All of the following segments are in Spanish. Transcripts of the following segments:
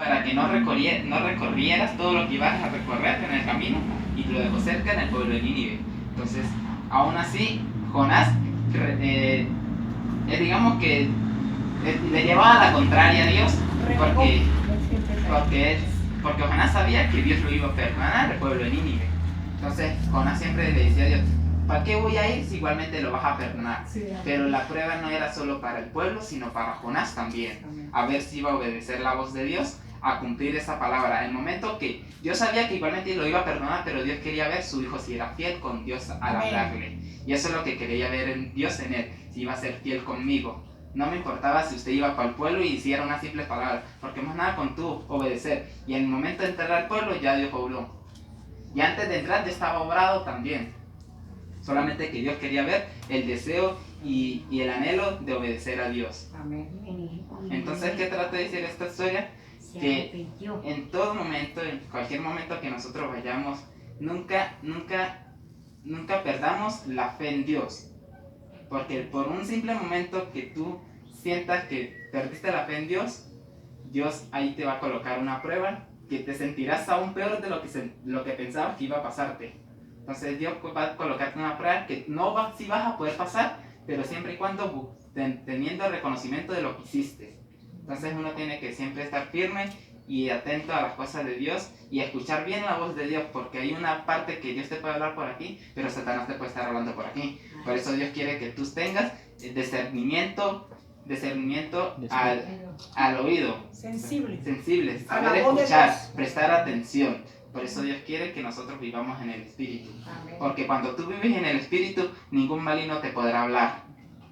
para que no recorrieras todo lo que ibas a recorrer en el camino, y lo dejó cerca en el pueblo de Nínive. Entonces, aún así, Jonás, digamos que le llevaba a la contraria a Dios, porque Jonás sabía que Dios lo iba a perdonar al pueblo de Nínive. Entonces, Jonás siempre le decía a Dios, ¿para qué voy a ir si igualmente lo vas a perdonar? Sí, pero la prueba no era solo para el pueblo, sino para Jonás también. A ver si iba a obedecer la voz de Dios, a cumplir esa palabra. El momento que Dios sabía que igualmente lo iba a perdonar, pero Dios quería ver su hijo si era fiel con Dios al hablarle. Y eso es lo que quería ver en Dios en él, si iba a ser fiel conmigo. No me importaba si usted iba para el pueblo y hiciera una simple palabra, porque más nada con tú obedecer. Y en el momento de entrar al pueblo ya Dios obró. Y antes de entrar ya estaba obrado también. Solamente que Dios quería ver el deseo y el anhelo de obedecer a Dios. Entonces, ¿qué trata de decir esta historia? Que en todo momento, en cualquier momento que nosotros vayamos, nunca perdamos la fe en Dios. Porque por un simple momento que tú sientas que perdiste la fe en Dios, Dios ahí te va a colocar una prueba que te sentirás aún peor de lo que pensabas que iba a pasarte. Entonces Dios va a colocarte una prueba que sí vas a poder pasar, pero siempre y cuando teniendo reconocimiento de lo que hiciste. Entonces uno tiene que siempre estar firme y atento a las cosas de Dios y escuchar bien la voz de Dios, porque hay una parte que Dios te puede hablar por aquí, pero Satanás te puede estar hablando por aquí. Por eso Dios quiere que tú tengas discernimiento al oído. Sensible, saber escuchar, prestar atención. Por eso Dios quiere que nosotros vivamos en el Espíritu. Porque cuando tú vives en el Espíritu, ningún maligno te podrá hablar.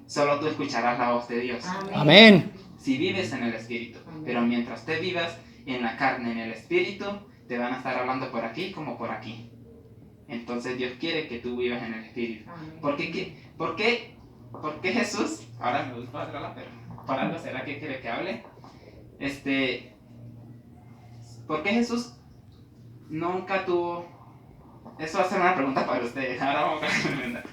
Solo tú escucharás la voz de Dios. Amén. Si vives en el Espíritu. Pero mientras te vivas en la carne, en el Espíritu, te van a estar hablando por aquí como por aquí. Entonces Dios quiere que tú vivas en el Espíritu. ¿Por qué Jesús? Ahora me gusta atrás, pero por algo será que quiere que hable. ¿Por qué Jesús nunca tuvo? Eso va a ser una pregunta para ustedes. Ahora vamos a preguntar.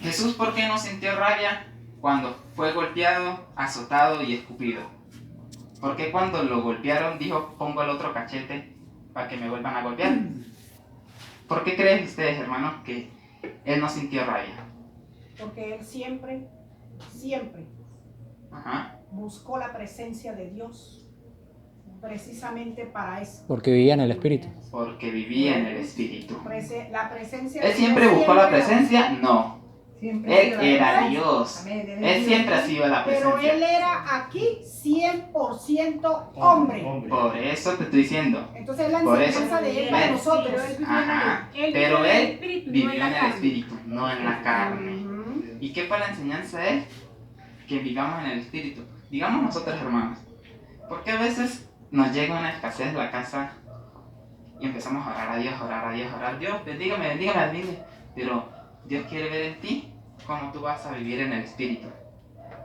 Jesús, ¿por qué no sintió rabia cuando fue golpeado, azotado y escupido? ¿Por qué cuando lo golpearon dijo, pongo el otro cachete para que me vuelvan a golpear? ¿Por qué creen ustedes, hermanos, que él no sintió rabia? Porque él siempre buscó la presencia de Dios precisamente para eso. Porque vivía en el Espíritu. Porque vivía en el Espíritu. La presencia ¿Él siempre buscó la presencia? No. Él era Dios. Él siempre ha sido la presencia. Pero él era aquí 100% hombre. Por eso te estoy diciendo. Entonces la enseñanza de él para nosotros. Pero él vivió en el Espíritu, no en la carne. ¿Y qué para la enseñanza es? Que vivamos en el Espíritu. Digamos nosotros, hermanos. Porque a veces nos llega una escasez en la casa y empezamos a orar a Dios. Dios, bendígame. Pero Dios quiere ver en ti cómo tú vas a vivir en el Espíritu,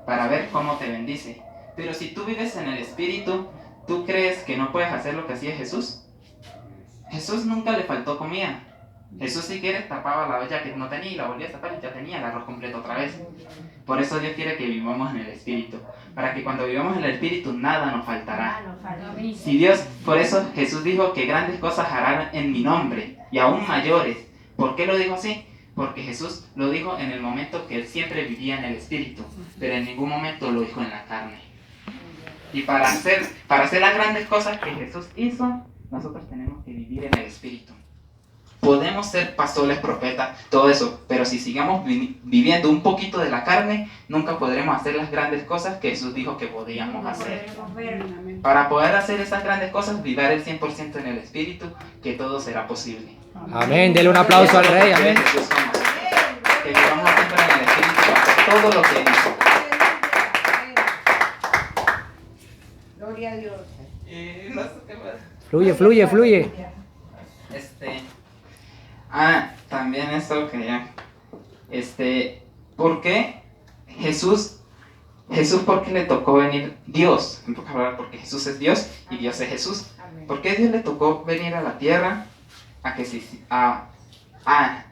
para ver cómo te bendice. Pero si tú vives en el Espíritu, ¿tú crees que no puedes hacer lo que hacía Jesús? Jesús nunca le faltó comida. Jesús, si quieres, tapaba la olla que no tenía y la volvía a tapar y ya tenía el arroz completo otra vez. Por eso Dios quiere que vivamos en el Espíritu, para que cuando vivamos en el Espíritu nada nos faltará. Si Dios, por eso Jesús dijo que grandes cosas harán en mi nombre y aún mayores. ¿Por qué lo dijo así? Porque Jesús lo dijo en el momento que él siempre vivía en el Espíritu, pero en ningún momento lo dijo en la carne. Y para hacer las grandes cosas que Jesús hizo, nosotros tenemos que vivir en el Espíritu. Podemos ser pastores, profetas, todo eso, pero si sigamos viviendo un poquito de la carne, nunca podremos hacer las grandes cosas que Jesús dijo que podíamos hacer. Para poder hacer esas grandes cosas, vivir el 100% en el Espíritu, que todo será posible. Amén, dele un aplauso al Rey, amén. Que vivamos siempre en el Espíritu para todo lo que hizo. Gloria a Dios. No sé qué más. Fluye. También esto que ya. ¿Por qué Jesús, ¿por qué le tocó venir Dios? En pocas palabras, porque Jesús es Dios y Dios es Jesús. ¿Por qué Dios le tocó venir a la tierra?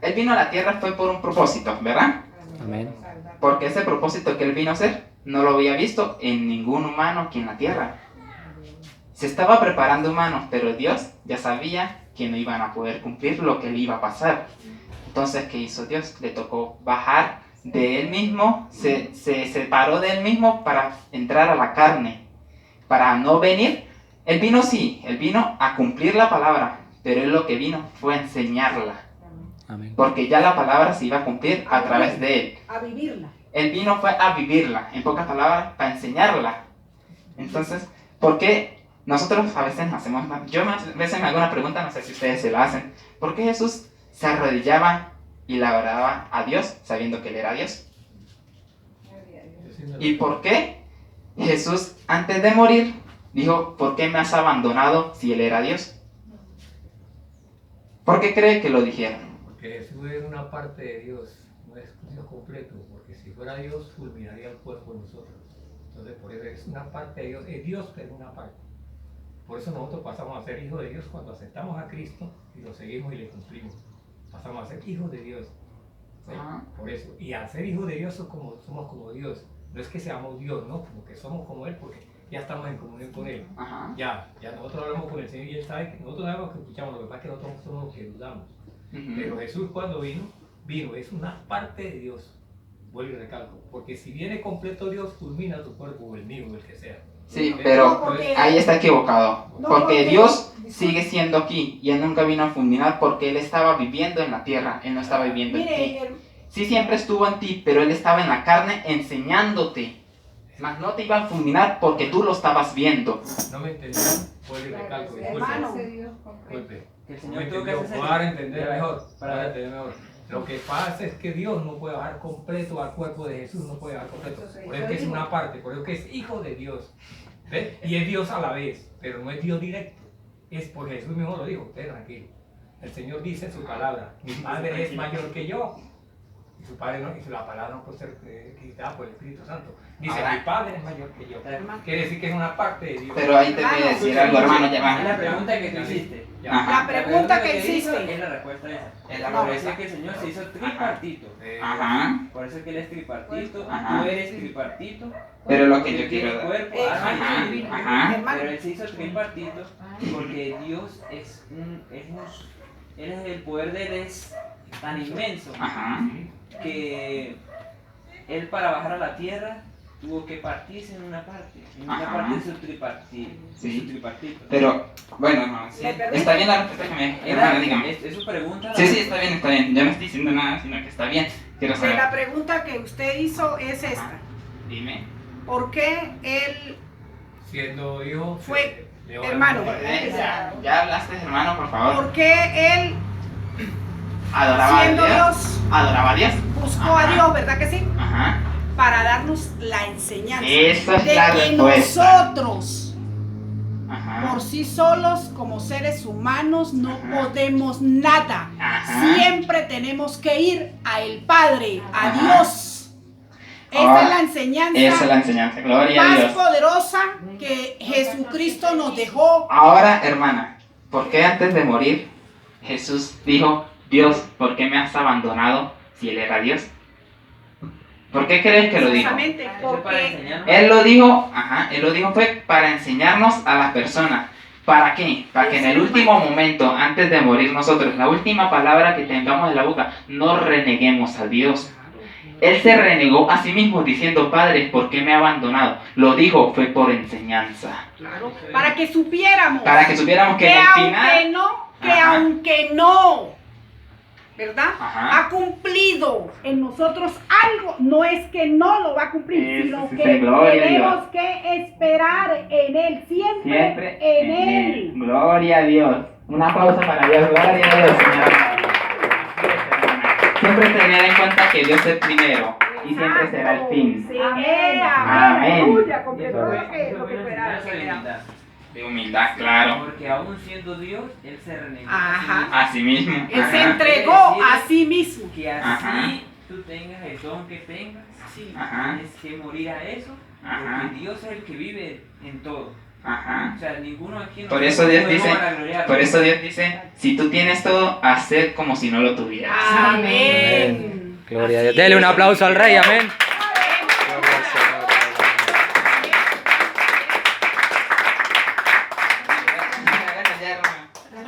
Él vino a la tierra fue por un propósito, ¿verdad? Amén. Porque ese propósito que él vino a hacer no lo había visto en ningún humano aquí en la tierra. Se estaba preparando humanos, pero Dios ya sabía que no iban a poder cumplir lo que le iba a pasar. Entonces, ¿qué hizo Dios? Le tocó bajar de él mismo, se separó de él mismo para entrar a la carne, para no venir. Él vino, sí, él vino a cumplir la palabra, pero él lo que vino fue a enseñarla. Amén. Porque ya la palabra se iba a cumplir a través de él. A vivirla. Él vino fue a vivirla, en pocas palabras, para enseñarla. Entonces, ¿por qué nosotros a veces hacemos, yo a veces me hago una pregunta, no sé si ustedes se la hacen, ¿por qué Jesús se arrodillaba y le oraba a Dios sabiendo que él era Dios? ¿Y por qué Jesús antes de morir dijo, ¿por qué me has abandonado si él era Dios? ¿Por qué cree que lo dijeron? Porque Jesús es una parte de Dios, no es Dios completo, porque si fuera Dios fulminaría el cuerpo de nosotros. Entonces por eso es una parte de Dios, es Dios pero una parte. Por eso nosotros pasamos a ser hijos de Dios cuando aceptamos a Cristo y lo seguimos y le cumplimos. Pasamos a ser hijos de Dios. ¿Sí? Por eso. Y al ser hijos de Dios somos como Dios. No es que seamos Dios, ¿no? Como que somos como Él porque ya estamos en comunión con Él. Ajá. Ya nosotros hablamos con el Señor y Él sabe que nosotros sabemos que escuchamos, lo que pasa es que nosotros somos los que dudamos. Pero Jesús cuando vino, es una parte de Dios. Vuelvo y recalco. Porque si viene completo Dios, culmina tu cuerpo o el mío o el que sea. Sí, pero ahí está equivocado. No, Porque Dios sigue siendo aquí y Él nunca vino a fulminar porque Él estaba viviendo en la tierra, Él no estaba viviendo en ti. Mire, Sí, siempre estuvo en ti, pero Él estaba en la carne enseñándote. Mas no te iba a fulminar porque tú lo estabas viendo. No me entendí. Vuelvo y recalco. hermano, Disculpe. Que el No Señor me tuvo que entendió. hacerse Para entender mejor. para Para entender mejor. Lo que pasa es que Dios no puede bajar completo al cuerpo de Jesús, no puede bajar completo. Por eso que es una parte, por eso que es hijo de Dios. ¿Ves? Y es Dios a la vez, pero no es Dios directo. Es porque Jesús mismo lo dijo, usted tranquilo. El Señor dice en su palabra, mi Padre es mayor que yo. Y su Padre no, y la palabra no puede ser quitada por el Espíritu Santo. Dice, Ahora, mi Padre es mayor que yo. Quiere decir que es una parte de Dios. Pero ahí te voy a decir algo, hermano, ya Es la va. pregunta que tú hiciste. Ya. Ajá. la pregunta que hizo hiciste. es la respuesta esa. Es la Por eso respuesta. es que el Señor se hizo tripartito. Ajá. Por eso es que Él es tripartito. Ajá. Tú eres tripartito. Pero lo que Tú yo quiero tienes dar. cuerpo, Ajá, alma y espíritu. ajá. Hermano, Pero Él se hizo tripartito porque Dios Él es el poder de Él es tan inmenso Ajá. que Él para bajar a la tierra tuvo que partirse en una parte Ajá. parte de su tripartito. Sí. Pero, bueno, hermano, sí. Está bien la respuesta que me... Hermano, dígame. Es su pregunta. Sí, está bien, está bien. Yo no estoy diciendo nada, sino que está bien. Quiero la saber. pregunta que usted hizo es esta. Dime. ¿Por qué él Siendo hijo, Fue, le ora hermano, a Dios. Ya hablaste, hermano, por favor. ¿Por qué él, Adoraba a siendo Dios. Dios, Adoraba a Dios. buscó Ajá. a Dios, verdad que sí? Ajá. Para darnos la enseñanza Esa es de la que respuesta. nosotros, Ajá. por sí solos, como seres humanos, no Ajá. podemos nada. Ajá. Siempre tenemos que ir a el Padre, a Ajá. Dios. Esa Ahora, es la enseñanza Esa es la enseñanza. Gloria a más Dios. poderosa que Jesucristo nos dejó. Ahora, hermana, ¿por qué antes de morir Jesús dijo, Dios, ¿por qué me has abandonado si Él era Dios? ¿Por qué crees que lo dijo? Precisamente Eso es para porque enseñarnos. Él lo dijo fue para enseñarnos a las personas. ¿Para qué? Para que en el último momento, antes de morir nosotros, la última palabra que tengamos en la boca, no reneguemos a Dios. Él se renegó a sí mismo diciendo, Padre, ¿por qué me ha abandonado? Lo dijo fue por enseñanza. para que supiéramos Para que supiéramos que que en el aunque final... no, Ajá. aunque no, ¿verdad? Ajá. Ha cumplido en nosotros algo, no es que no lo va a cumplir, Eso sino sí, que gloria a tenemos Dios. que esperar en Él, siempre, Siempre en Él. Gloria a Dios. Un aplauso para Dios. Gloria a Dios, señora. Siempre tener en cuenta que Dios es primero y siempre será el fin. Sí, Amén. aleluya, Y completó eso lo que fue una esperaba. enseñanza de humildad. De humildad, claro. Porque aún siendo Dios, Él se renegó. Ajá. Así mismo. Él se Ajá. entregó a sí mismo. Que así Ajá. tú tengas el don que tengas, Ajá. tienes que morir a eso. Ajá. Porque Dios es el que vive en todo. Ajá. O sea, ninguno aquí Por eso Dios podemos dice, vanagloriarnos. por eso Dios dice, si tú tienes todo, haced como si no lo tuvieras. Amén. Gloria a Dios. Así Dele un es. aplauso al Rey, amén.